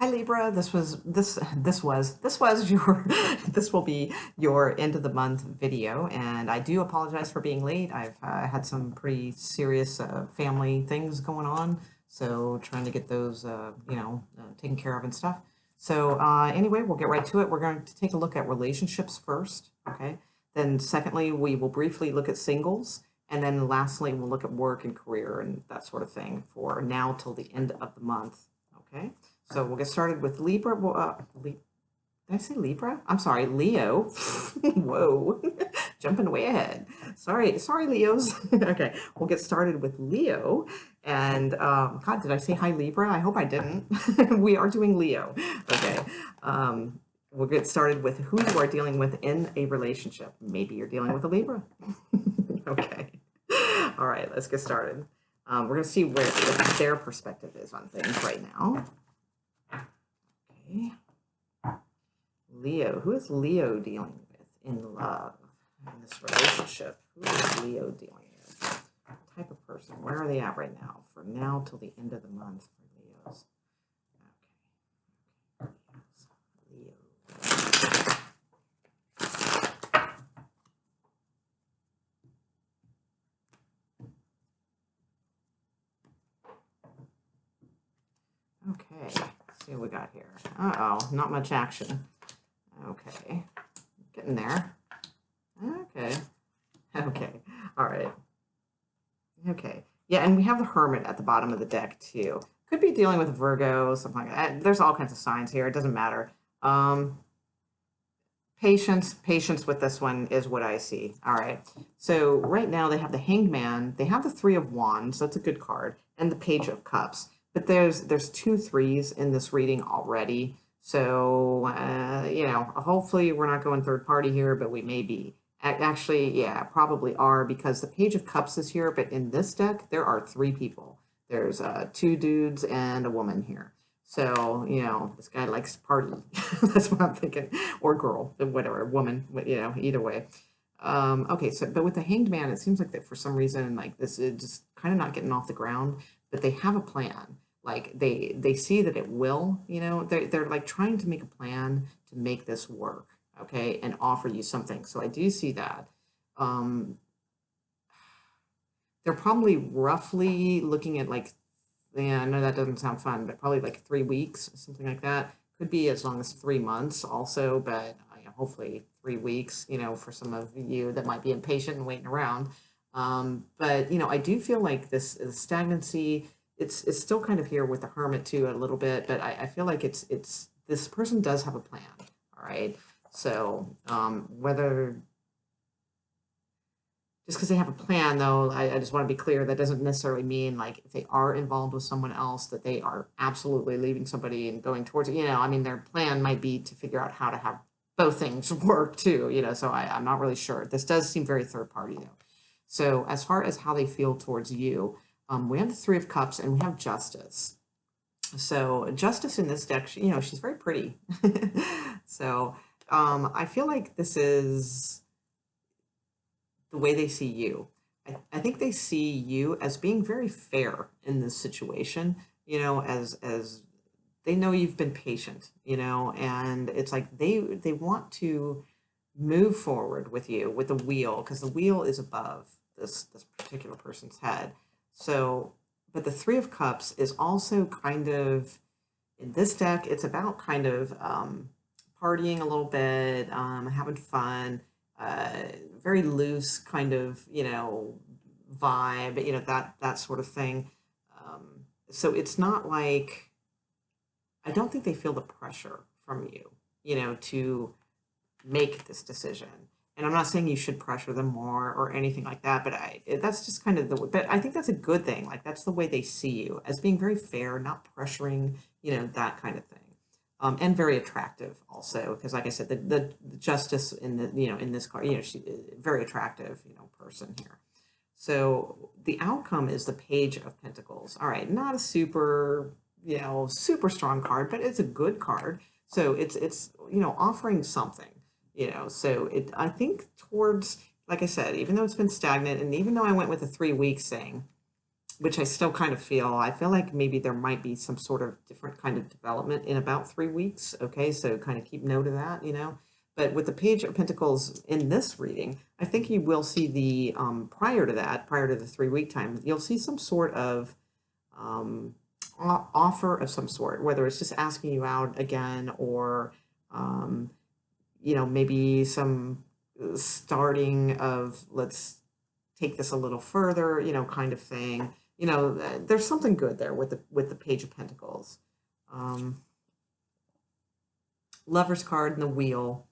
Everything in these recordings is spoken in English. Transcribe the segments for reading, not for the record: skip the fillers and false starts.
Hi Libra, this was your this will be your end of the month video, and I do apologize for being late. I've had some pretty serious family things going on, so trying to get those taken care of and stuff. So anyway, we'll get right to it. We're going to take a look at relationships first, okay? Then secondly, we will briefly look at singles, and then lastly, we'll look at work and career and that sort of thing for now till the end of the month, okay? So we'll get started with Libra. Well, did I say Libra? I'm sorry, Leo. Whoa, jumping way ahead. Sorry, Leos. Okay, we'll get started with Leo. And God, did I say hi, Libra? I hope I didn't. We are doing Leo. Okay. We'll get started with who you are dealing with in a relationship. Maybe you're dealing with a Libra. Okay. All right, let's get started. We're going to see what their perspective is on things right now. Okay. Leo. Who is Leo dealing with in love, in this relationship? Who is Leo dealing with? What type of person? Where are they at right now? For now till the end of the month for Leos. Okay. Leo. Okay, let's see what we got here. Uh-oh, not much action. Okay, getting there. Okay, all right. Okay, yeah, and we have the Hermit at the bottom of the deck too. Could be dealing with Virgo, something like that. There's all kinds of signs here. It doesn't matter. Patience with this one is what I see. All right. So right now they have the Hanged Man. They have the Three of Wands. That's a good card. And the Page of Cups. But there's 2 3s in this reading already. So, hopefully we're not going third party here, but we may be. Actually, yeah, probably are, because the Page of Cups is here. But in this deck, there are 3 people. There's 2 dudes and a woman here. So, this guy likes to party. That's what I'm thinking. Or girl, whatever, woman, either way. Okay, so, but with the Hanged Man, it seems like that for some reason, like this is just kind of not getting off the ground, but they have a plan. Like they see that it will, they're like trying to make a plan to make this work, okay, and offer you something. So I do see that. They're probably roughly looking at like, yeah, I know that doesn't sound fun, but probably like 3 weeks, something like that. Could be as long as 3 months also, but hopefully 3 weeks, for some of you that might be impatient and waiting around. But, I do feel like this stagnancy, it's still kind of here with the Hermit too a little bit, but I feel like it's this person does have a plan, all right? So whether just because they have a plan, though, I just want to be clear, that doesn't necessarily mean, like, if they are involved with someone else, that they are absolutely leaving somebody and going towards it. I mean, their plan might be to figure out how to have both things work, too, so I'm not really sure. This does seem very third party, though. So as far as how they feel towards you, we have the Three of Cups and we have Justice. So Justice in this deck, she's very pretty. So I feel like this is the way they see you. I think they see you as being very fair in this situation, as they know you've been patient, and it's like they want to move forward with you with the wheel, because the wheel is above this particular person's head. So, but the Three of Cups is also kind of, in this deck, it's about kind of partying a little bit, having fun, very loose kind of, vibe, that sort of thing. So it's not like, I don't think they feel the pressure from you, to make this decision. And I'm not saying you should pressure them more or anything like that, but that's just kind of but I think that's a good thing. Like, that's the way they see you, as being very fair, not pressuring, that kind of thing. And very attractive also, because like I said, the Justice in the, in this card, she's very attractive, person here. So the outcome is the Page of Pentacles. All right, not a super, super strong card, but it's a good card. So it's offering something, so I think towards, like I said, even though it's been stagnant, and even though I went with a 3 week thing, which I still kind of feel. I feel like maybe there might be some sort of different kind of development in about 3 weeks. Okay, so kind of keep note of that, you know. But with the Page of Pentacles in this reading, I think you will see the prior to that, prior to the 3 week time, you'll see some sort of offer of some sort, whether it's just asking you out again or you know, maybe some starting of let's take this a little further, you know, kind of thing. You know, there's something good there with the Page of Pentacles. Lover's card and the Wheel.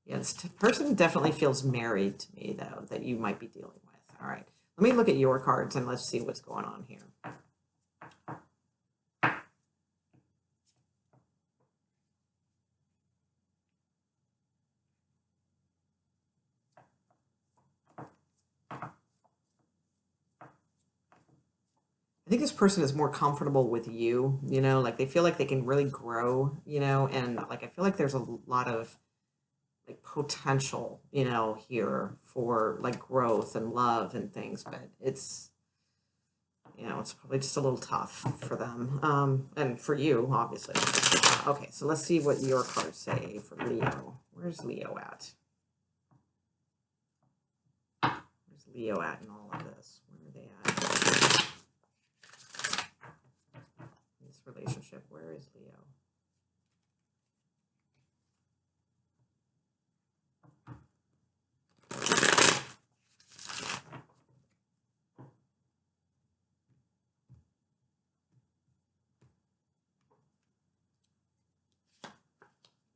Yeah, this person definitely feels married to me, though, that you might be dealing with. All right, let me look at your cards and let's see what's going on here. I think this person is more comfortable with you, you know, like they feel like they can really grow, you know, and like I feel like there's a lot of like potential, you know, here for like growth and love and things, but it's, you know, it's probably just a little tough for them, and for you, obviously. Okay, so let's see what your cards say for Leo. Where's Leo at? Where's Leo at in all of this? Where are they at? In this relationship, where is Leo?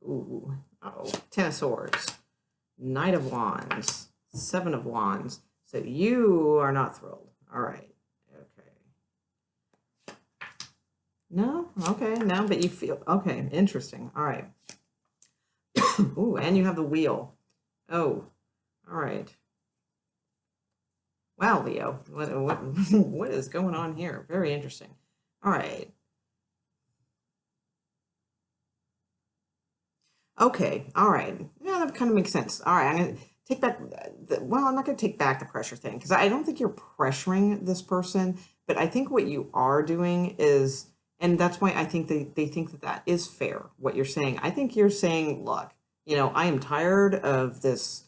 Ooh, oh, 10 of Swords, Knight of Wands, 7 of Wands. So you are not thrilled. All right. Okay. No? Okay, no, but you feel, okay, interesting. All right. Ooh, and you have the Wheel. Oh, all right. Wow, Leo, what is going on here? Very interesting. All right. Okay, all right. Yeah, that kind of makes sense. All right, I'm going to take back, well, I'm not going to take back the pressure thing because I don't think you're pressuring this person, but I think what you are doing is, and that's why I think they think that that is fair, what you're saying. I think you're saying, look, you know, I am tired of this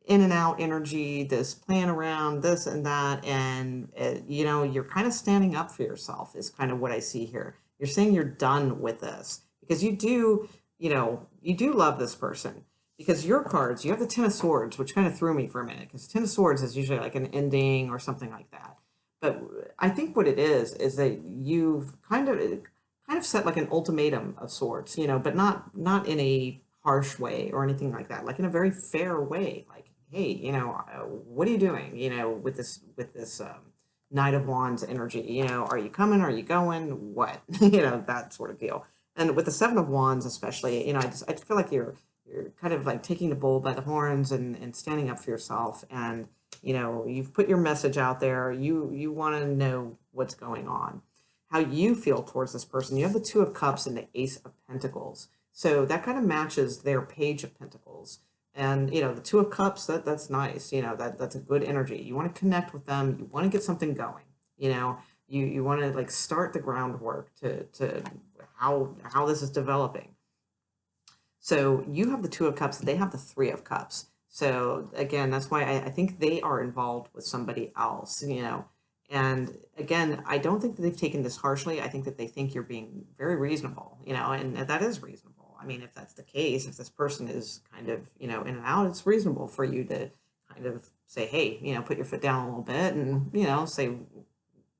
in and out energy, this playing around, this and that, and you know, you're kind of standing up for yourself is kind of what I see here. You're saying you're done with this because you do, you know, you do love this person because your cards, you have the 10 of Swords, which kind of threw me for a minute because 10 of Swords is usually like an ending or something like that. But I think what it is that you've kind of set like an ultimatum of sorts, you know, but not in a harsh way or anything like that, like in a very fair way. Like, hey, you know, what are you doing? You know, with this Knight of Wands energy. You know, are you coming? Are you going? What? You know, that sort of deal. And with the 7 of Wands, especially, you know, I feel like you're kind of like taking the bull by the horns and standing up for yourself. And you know, you've put your message out there. You want to know what's going on, how you feel towards this person. You have the 2 of Cups and the Ace of Pentacles. So that kind of matches their Page of Pentacles. And, you know, the 2 of Cups, that's nice. You know, that's a good energy. You want to connect with them. You want to get something going. You know, you want to like start the groundwork to how this is developing. So you have the 2 of Cups. They have the 3 of Cups. So again, that's why I think they are involved with somebody else, you know. And again, I don't think that they've taken this harshly. I think that they think you're being very reasonable, you know, and that is reasonable. I mean, if that's the case, if this person is kind of, you know, in and out, it's reasonable for you to kind of say, hey, you know, put your foot down a little bit and, you know, say,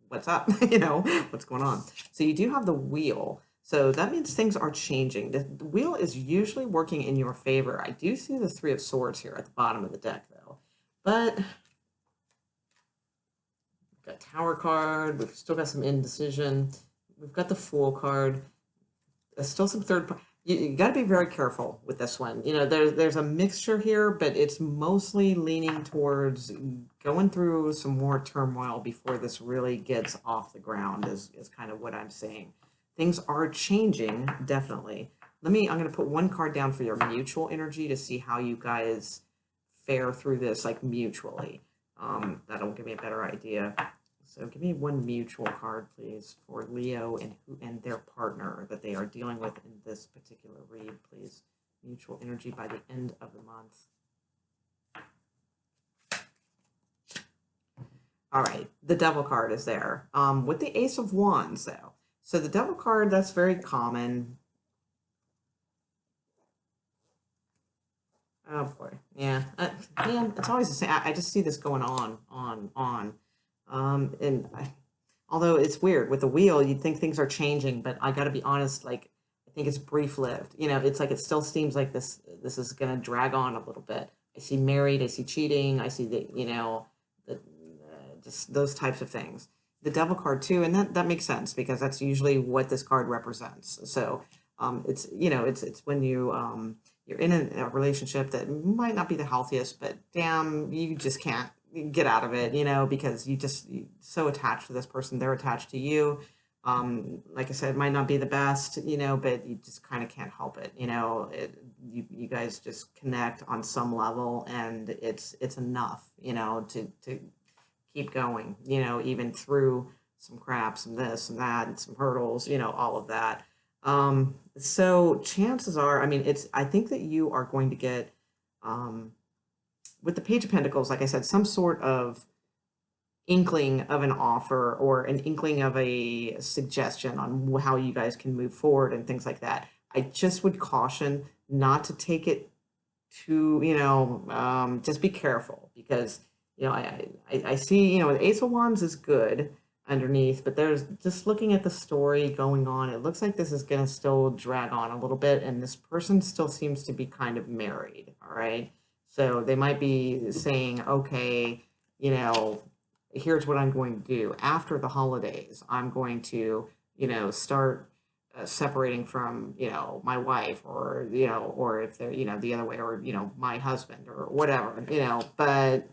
what's up, you know, what's going on. So you do have the Wheel. So that means things are changing. The Wheel is usually working in your favor. I do see the 3 of Swords here at the bottom of the deck, though. But we've got Tower card. We've still got some indecision. We've got the Fool card. There's still some third party. You got to be very careful with this one. You know, there's a mixture here, but it's mostly leaning towards going through some more turmoil before this really gets off the ground is kind of what I'm saying. Things are changing, definitely. I'm going to put one card down for your mutual energy to see how you guys fare through this like mutually. That'll give me a better idea. So give me one mutual card, please, for Leo and their partner that they are dealing with in this particular read, please. Mutual energy by the end of the month. All right, the Devil card is there. With the Ace of Wands, though. So the Devil card, that's very common. Oh boy, yeah, man, it's always the same. I just see this going on. Although it's weird with the wheel, you'd think things are changing, but I got to be honest, like I think it's brief-lived. You know, it's like it still seems like this is gonna drag on a little bit. I see married, I see cheating, I see the just those types of things. The Devil card too, and that makes sense because that's usually what this card represents. So it's it's when you're in a relationship that might not be the healthiest, but damn, you just can't get out of it, because you're so attached to this person, they're attached to you. Like I said, it might not be the best, but you just kind of can't help it. You guys just connect on some level, and it's enough, to keep going, even through some crap, some this and that, and some hurdles, all of that. So chances are, I mean, I think that you are going to get, with the Page of Pentacles, like I said, some sort of inkling of an offer or an inkling of a suggestion on how you guys can move forward and things like that. I just would caution not to take it too, just be careful because, I see, the Ace of Wands is good underneath, but there's just looking at the story going on, it looks like this is going to still drag on a little bit, and this person still seems to be kind of married, all right? So they might be saying, okay, here's what I'm going to do. After the holidays, I'm going to, start separating from, my wife or, or if they're, the other way, or, my husband or whatever, but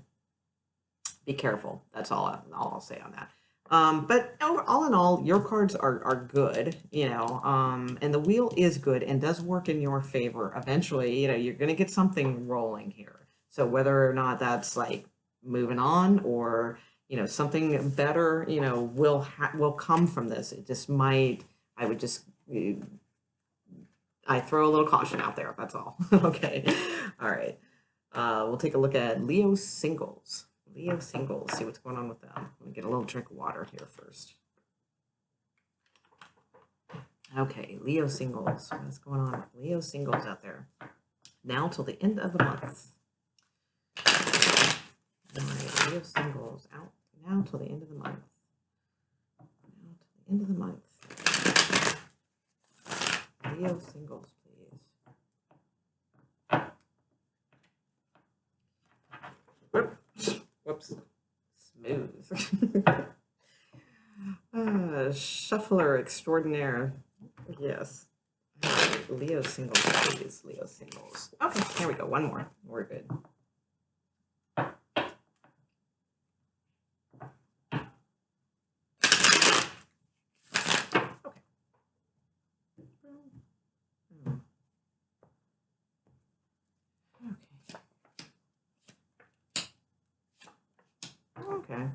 be careful. That's all I'll say on that. But all in all, your cards are good, and the wheel is good and does work in your favor. Eventually, you're going to get something rolling here. So whether or not that's like moving on or, something better, will come from this. It just might, I throw a little caution out there. That's all. Okay. All right. We'll take a look at Leo singles. Leo singles, see what's going on with them. Let me get a little drink of water here first. Okay, Leo singles. What's going on with Leo singles out there? Now till the end of the month. All right, Leo singles out now till the end of the month. Now till the end of the month. Leo singles, please. Whoops. Smooth. Shuffler extraordinaire. Yes. Leo singles, please. Leo singles. Okay, here we go. One more. We're good. Okay.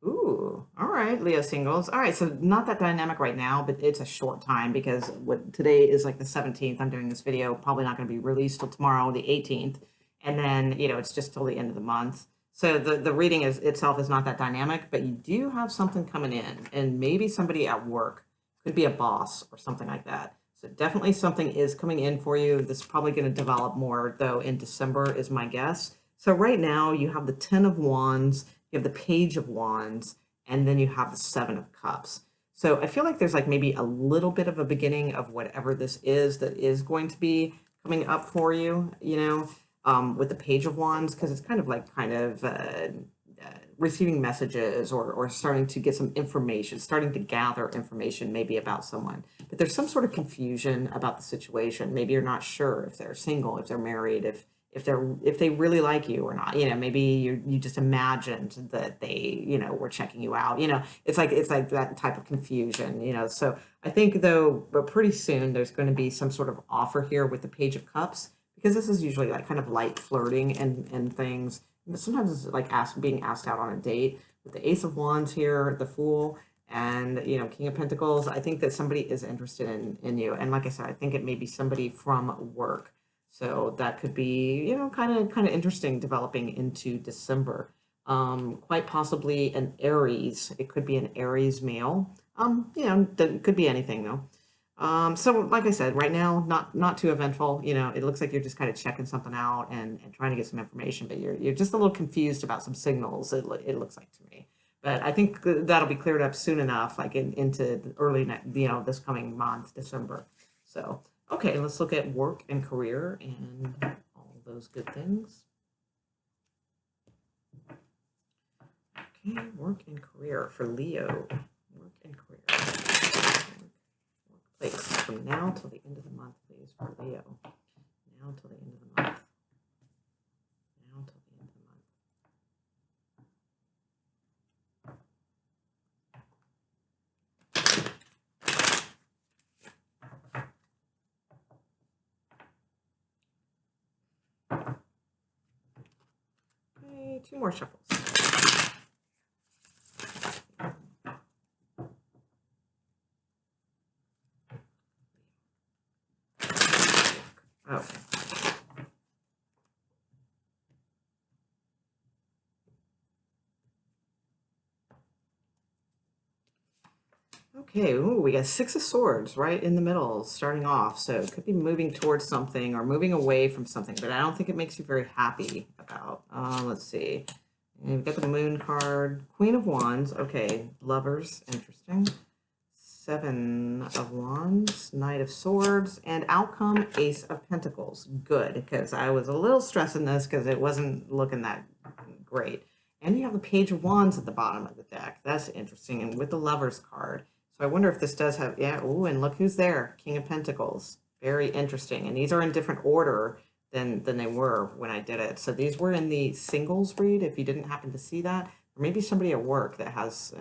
Ooh, all right, Leo singles. All right, so not that dynamic right now, but it's a short time because today is like the 17th. I'm doing this video, probably not going to be released till tomorrow, the 18th. And then, it's just till the end of the month. So the reading itself is not that dynamic, but you do have something coming in, and maybe somebody at work, could be a boss or something like that. So definitely something is coming in for you. This is probably going to develop more, though, in December is my guess. So right now you have the 10 of Wands, you have the Page of Wands, and then you have the 7 of Cups. So I feel like there's like maybe a little bit of a beginning of whatever this is that is going to be coming up for you, with the Page of Wands, because it's kind of receiving messages or starting to get some information, starting to gather information maybe about someone. But there's some sort of confusion about the situation. Maybe you're not sure if they're single, if they're married, if they really like you or not. Maybe you just imagined that they, were checking you out. It's like that type of confusion, So I think though, but pretty soon there's going to be some sort of offer here with the Page of Cups, because this is usually like kind of light flirting and things. Sometimes it's like being asked out on a date. With the Ace of Wands here, the Fool, and King of Pentacles, I think that somebody is interested in you. And like I said, I think it may be somebody from work. So that could be, kind of interesting developing into December. Quite possibly an Aries. It could be an Aries male. That could be anything though. So like I said, right now, not too eventful. It looks like you're just kind of checking something out and trying to get some information, but you're just a little confused about some signals. It looks like to me, but I think that'll be cleared up soon enough, like into early, this coming month, December. So okay, let's look at work and career and all those good things. Okay, work and career for Leo. Work and career. Place from now till the end of the month, please, for Leo. Now till the end of the month. Now till the end of the month. Okay, 2 more shuffles. Okay. Okay, ooh, we got 6 of Swords right in the middle, starting off. So it could be moving towards something or moving away from something, but I don't think it makes you very happy about. Let's see. And we've got the Moon card, Queen of Wands. Okay, Lovers, interesting. 7 of Wands, Knight of Swords, and outcome, Ace of Pentacles. Good, because I was a little stressing this because it wasn't looking that great. And you have the Page of Wands at the bottom of the deck. That's interesting, and with the Lovers card. So I wonder if this does have, yeah, ooh, and look who's there, King of Pentacles. Very interesting, and these are in different order than they were when I did it. So these were in the singles read, if you didn't happen to see that, or maybe somebody at work that has,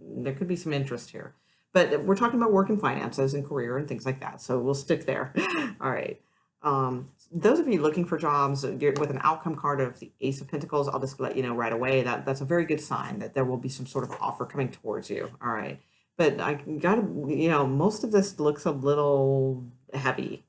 there could be some interest here. But we're talking about work and finances and career and things like that, so we'll stick there. All right. Those of you looking for jobs with an outcome card of the Ace of Pentacles, I'll just let you know right away that that's a very good sign that there will be some sort of offer coming towards you. All right. But I gotta, most of this looks a little heavy.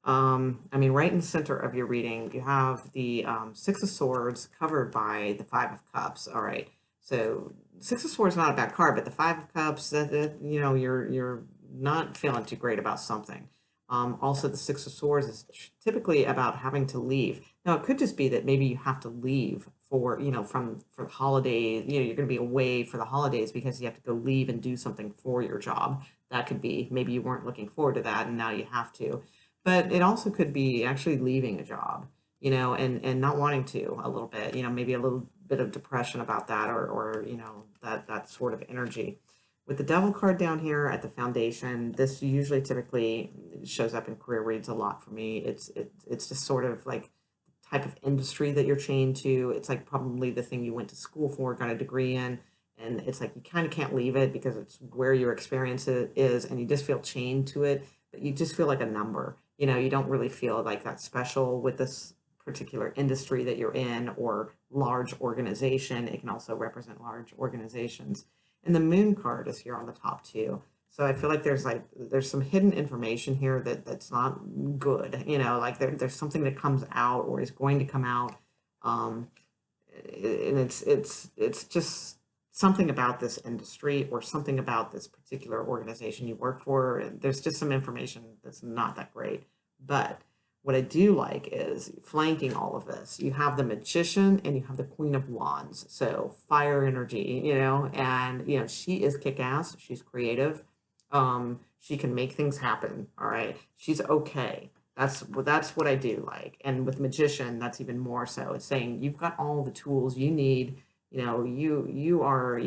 I mean, right in the center of your reading, you have the 6 of Swords covered by the 5 of Cups. All right. So 6 of Swords is not a bad card, but the 5 of Cups, you're not feeling too great about something. Also, the 6 of Swords is typically about having to leave. Now, it could just be that maybe you have to leave for the holidays. You're going to be away for the holidays because you have to go leave and do something for your job. That could be, maybe you weren't looking forward to that and now you have to. But it also could be actually leaving a job, and not wanting to a little bit, maybe a little bit of depression about that or that sort of energy. With the Devil card down here at the foundation, this usually typically shows up in career reads a lot for me. It's just sort of like type of industry that you're chained to. It's like probably the thing you went to school for, got a degree in, and it's like you kind of can't leave it because it's where your experience is, and you just feel chained to it, but you just feel like a number. You don't really feel like that special with this particular industry that you're in or large organization. It can also represent large organizations. And the Moon card is here on the top too. So I feel like there's some hidden information here that's not good. Like there's something that comes out or is going to come out. And it's just something about this industry or something about this particular organization you work for. There's just some information that's not that great. But what I do like is flanking all of this. You have the Magician and you have the Queen of Wands. So fire energy, and, she is kick-ass. She's creative. She can make things happen. All right. She's okay. That's what I do like. And with Magician, that's even more so. It's saying you've got all the tools you need. You are,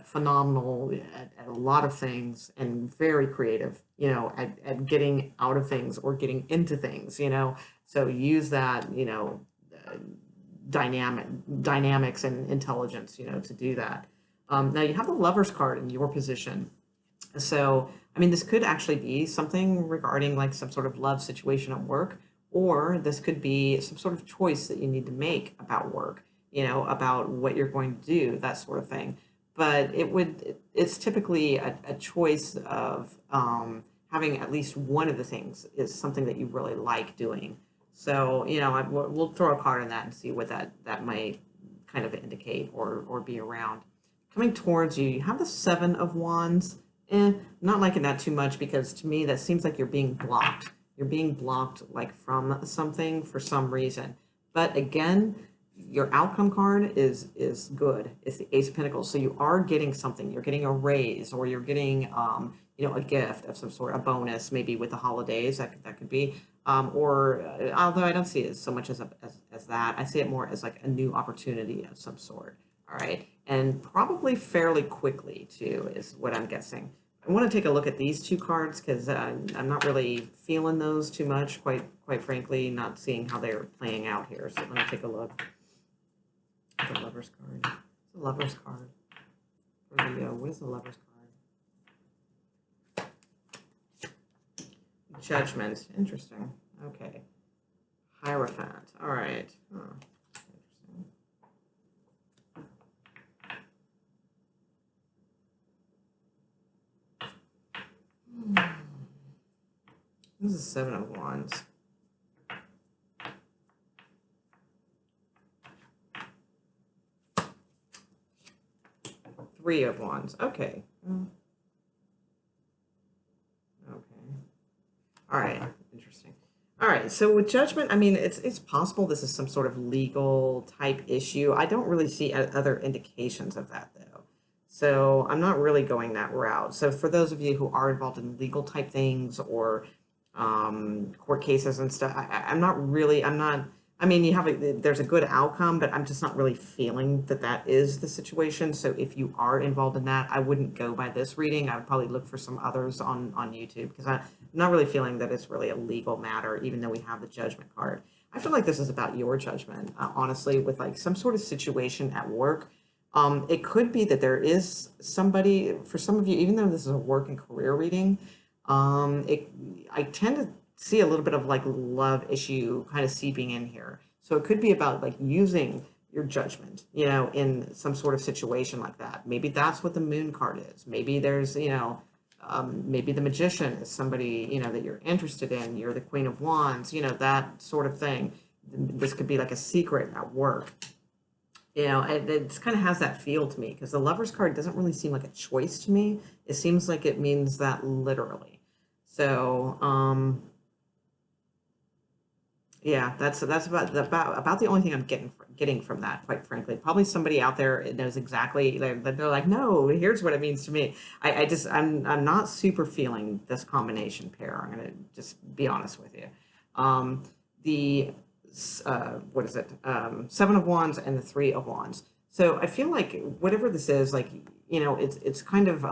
phenomenal at a lot of things and very creative, at getting out of things or getting into things, so use that, dynamics and intelligence, to do that. Now you have the Lovers card in your position. So I mean, this could actually be something regarding like some sort of love situation at work, or this could be some sort of choice that you need to make about work, about what you're going to do, that sort of thing. But it's typically a choice of having at least one of the things is something that you really like doing. So, we'll throw a card on that and see what that might kind of indicate or be around. Coming towards you, you have the Seven of Wands. Not liking that too much because to me that seems like you're being blocked. You're being blocked like from something for some reason. But again, your outcome card is good. It's the Ace of Pentacles. So you are getting something. You're getting a raise, or you're getting a gift of some sort, a bonus, maybe with the holidays. That could be. Or although I don't see it so much as that, I see it more as like a new opportunity of some sort. All right, and probably fairly quickly too is what I'm guessing. I want to take a look at these two cards because I'm not really feeling those too much, quite frankly, not seeing how they're playing out here. So let me take a look. The Lover's card. The Lover's card. What is the Lover's card? Judgment. Interesting. Okay. Hierophant. All right. Huh. Interesting. This is Seven of Wands. Three of Wands. Okay. Okay. All right. Interesting. All right. So with Judgment, I mean, it's possible this is some sort of legal type issue. I don't really see other indications of that though. So I'm not really going that route. So for those of you who are involved in legal type things or court cases and stuff, I'm not, I mean, there's a good outcome, but I'm just not really feeling that is the situation. So if you are involved in that, I wouldn't go by this reading. I would probably look for some others on YouTube because I'm not really feeling that it's really a legal matter, even though we have the Judgment card. I feel like this is about your judgment, honestly, with like some sort of situation at work. It could be that there is somebody, for some of you, even though this is a work and career reading, I tend to see a little bit of like love issue kind of seeping in here. So it could be about like using your judgment, in some sort of situation like that. Maybe that's what the Moon card is. Maybe there's, maybe the Magician is somebody, that you're interested in. You're the Queen of Wands, that sort of thing. This could be like a secret at work. It kind of has that feel to me because the Lover's card doesn't really seem like a choice to me. It seems like it means that literally. So, yeah, that's about the only thing I'm getting from that, quite frankly. Probably somebody out there knows exactly. They're like, no, here's what it means to me. I'm not super feeling this combination pair. I'm gonna just be honest with you. The what is it? Seven of Wands and the Three of Wands. So I feel like whatever this is, like, it's kind of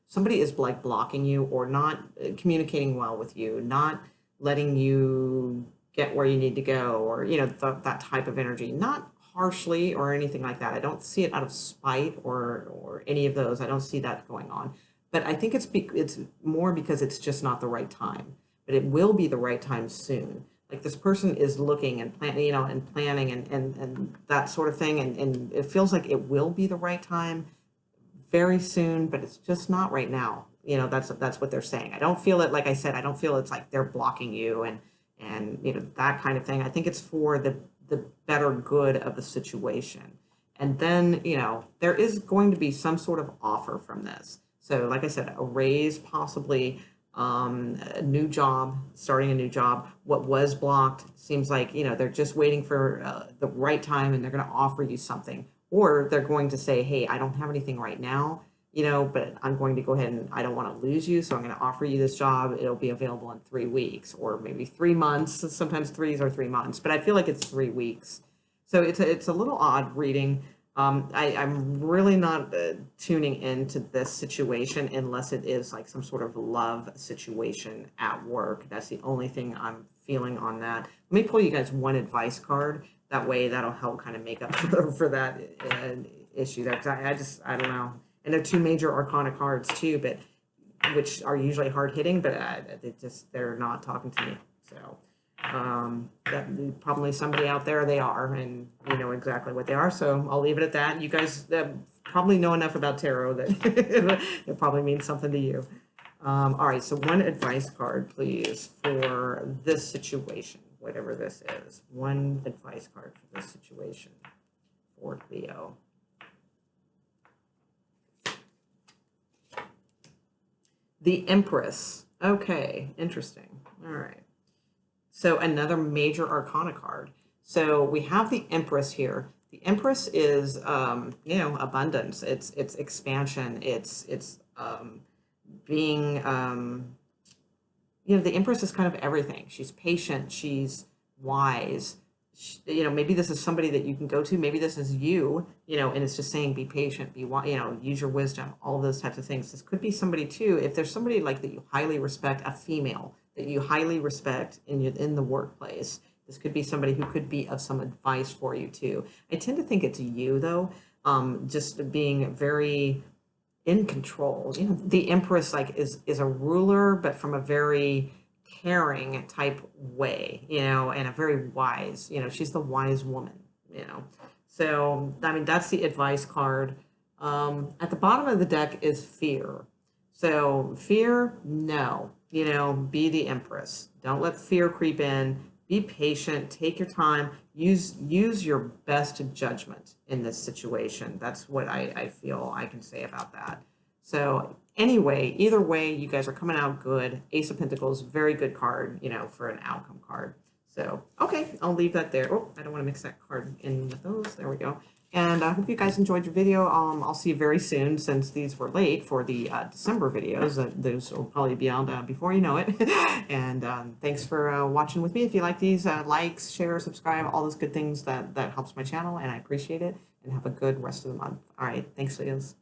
somebody is like blocking you or not communicating well with you, not letting you get where you need to go, or that type of energy, not harshly or anything like that. I don't see it out of spite or any of those. I don't see that going on. But I think it's more because it's just not the right time. But it will be the right time soon. Like this person is looking and planning, and planning and that sort of thing, and it feels like it will be the right time very soon, but it's just not right now. That's what they're saying. I don't feel it, like I said, I don't feel it's like they're blocking you and that kind of thing. I think it's for the better good of the situation. And then, there is going to be some sort of offer from this. So like I said, a raise, possibly a new job, starting a new job. What was blocked seems like, they're just waiting for the right time and they're going to offer you something. Or they're going to say, hey, I don't have anything right now, but I'm going to go ahead and I don't want to lose you. So I'm going to offer you this job. It'll be available in 3 weeks or maybe 3 months. Sometimes 3s are 3 months, but I feel like it's 3 weeks. So it's a little odd reading. I'm really not tuning into this situation unless it is like some sort of love situation at work. That's the only thing I'm feeling on that. Let me pull you guys one advice card. That way that'll help kind of make up for that issue there. I don't know. And they're 2 major arcana cards too, but which are usually hard hitting, but they're not talking to me. So that probably somebody out there, they are, and you know exactly what they are. So I'll leave it at that. You guys probably know enough about tarot that it probably means something to you. All right, so one advice card, please, for this situation, whatever this is. One advice card for this situation for Leo. The Empress. Okay, interesting. All right. So another major arcana card. So we have the Empress here. The Empress is, you know, abundance. It's expansion. It's being, you know, the Empress is kind of everything. She's patient. She's wise. You know, maybe this is somebody that you can go to. Maybe this is you, you know, and it's just saying, be patient, be wise, you know, use your wisdom, all those types of things. This could be somebody too. If there's somebody like that you highly respect, a female that you highly respect in the workplace, this could be somebody who could be of some advice for you too. I tend to think it's you though, just being very in control. You know, the Empress like is a ruler, but from a very caring type way, you know, and a very wise, you know, she's the wise woman, you know. So, I mean, that's the advice card. At the bottom of the deck is fear. So fear, no, you know, be the Empress. Don't let fear creep in. Be patient, take your time, use your best judgment in this situation. That's what I feel I can say about that. So anyway, either way, you guys are coming out good. Ace of Pentacles, very good card, you know, for an outcome card. So, okay, I'll leave that there. Oh, I don't want to mix that card in with those. There we go. And I hope you guys enjoyed your video. I'll see you very soon since these were late for the December videos. Those will probably be out before you know it. And thanks for watching with me. If you like these, likes, share, subscribe, all those good things that helps my channel, and I appreciate it. And have a good rest of the month. All right, thanks, Leos.